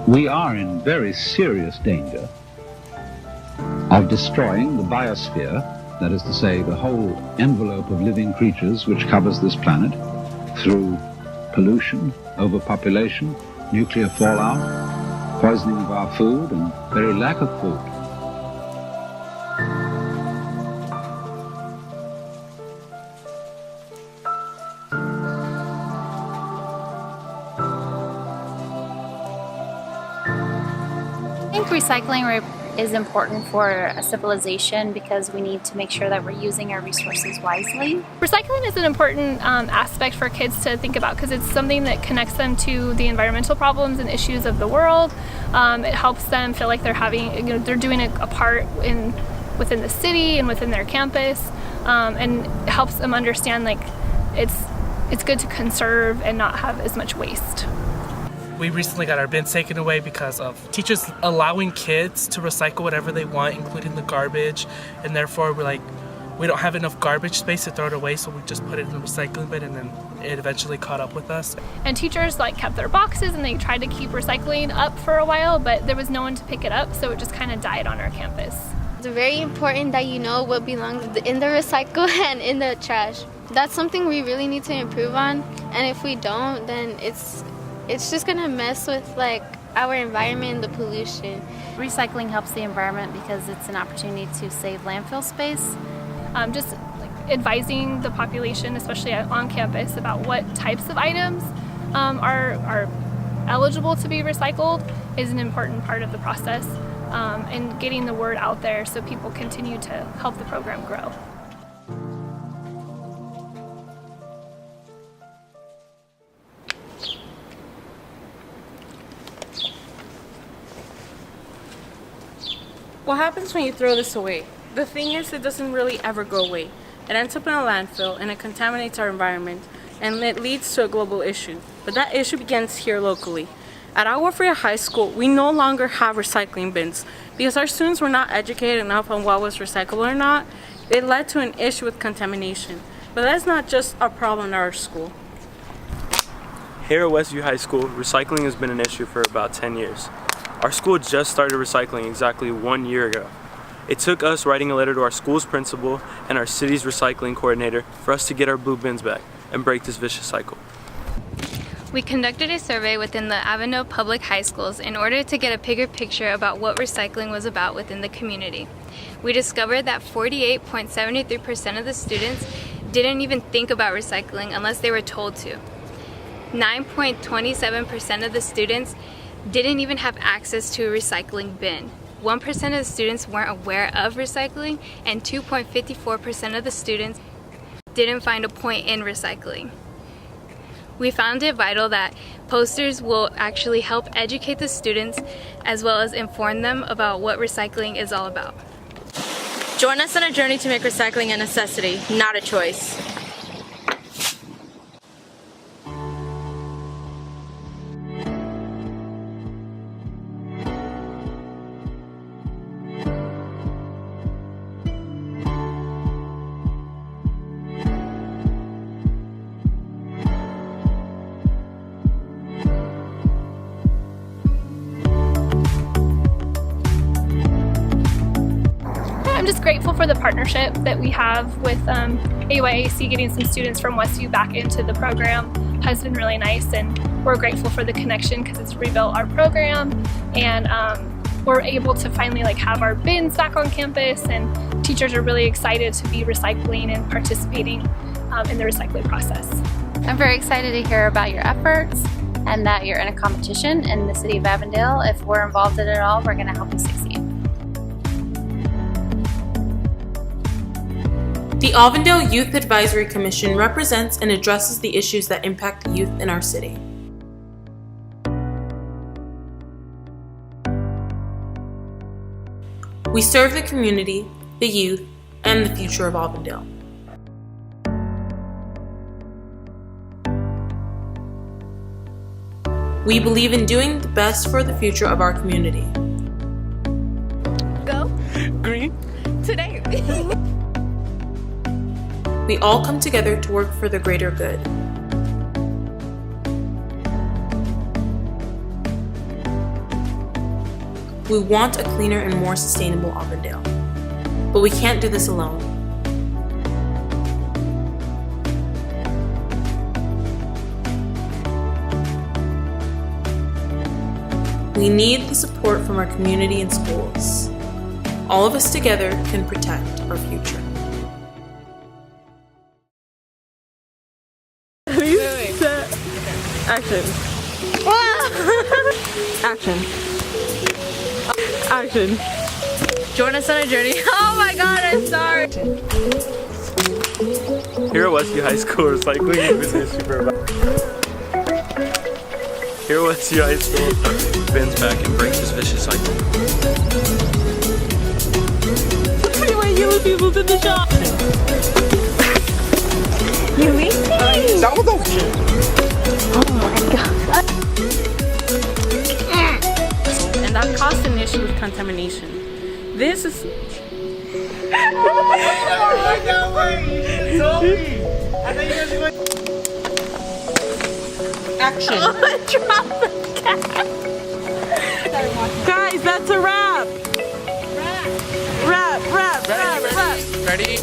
We are in very serious danger of destroying the biosphere, that is to say, the whole envelope of living creatures which covers this planet, through pollution, overpopulation, nuclear fallout, poisoning of our food, and very lack of food. I think recycling is important for a civilization because we need to make sure that we're using our resources wisely. Recycling is an important aspect for kids to think about because it's something that connects them to the environmental problems and issues of the world. It helps them feel like they're doing a part within the city and within their campus, and it helps them understand like it's good to conserve and not have as much waste. We recently got our bins taken away because of teachers allowing kids to recycle whatever they want, including the garbage, and therefore we don't have enough garbage space to throw it away, so we just put it in the recycling bin, and then it eventually caught up with us. And teachers kept their boxes and they tried to keep recycling up for a while, but there was no one to pick it up, so it just kind of died on our campus. It's very important that you know what belongs in the recycle and in the trash. That's something we really need to improve on, and if we don't, then it's just gonna mess with our environment and the pollution. Recycling helps the environment because it's an opportunity to save landfill space. Just advising the population, especially on campus, about what types of items are eligible to be recycled is an important part of the process, and getting the word out there so people continue to help the program grow. What happens when you throw this away? The thing is, it doesn't really ever go away. It ends up in a landfill and it contaminates our environment, and it leads to a global issue. But that issue begins here locally. At Agua Fria High School, we no longer have recycling bins because our students were not educated enough on what was recyclable or not. It led to an issue with contamination. But that's not just a problem at our school. Here at Westview High School, recycling has been an issue for about 10 years. Our school just started recycling exactly 1 year ago. It took us writing a letter to our school's principal and our city's recycling coordinator for us to get our blue bins back and break this vicious cycle. We conducted a survey within the Avondale Public High Schools in order to get a bigger picture about what recycling was about within the community. We discovered that 48.73% of the students didn't even think about recycling unless they were told to. 9.27% of the students didn't even have access to a recycling bin. 1% of the students weren't aware of recycling, and 2.54% of the students didn't find a point in recycling. We found it vital that posters will actually help educate the students as well as inform them about what recycling is all about. Join us on a journey to make recycling a necessity, not a choice. I'm just grateful for the partnership that we have with AYAC. Getting some students from Westview back into the program has been really nice, and we're grateful for the connection because it's rebuilt our program, and we're able to finally have our bins back on campus, and teachers are really excited to be recycling and participating in the recycling process. I'm very excited to hear about your efforts and that you're in a competition in the city of Avondale. If we're involved in it at all, we're going to help you succeed. The Avondale Youth Advisory Commission represents and addresses the issues that impact the youth in our city. We serve the community, the youth, and the future of Avondale. We believe in doing the best for the future of our community. Go Green. today. We all come together to work for the greater good. We want a cleaner and more sustainable Auburndale. But we can't do this alone. We need the support from our community and schools. All of us together can protect our future. Action. Action. Action. Join us on a journey. Oh my god, I'm sorry. Here at Westview High School, recycling is an issue for about. Here at Westview High School, bends back and breaks this vicious cycle. Anyway, yellow people's in the shop. You mean? That was okay. And that caused an issue with contamination. This is... Action. Guys, that's a wrap. Wrap. Ready?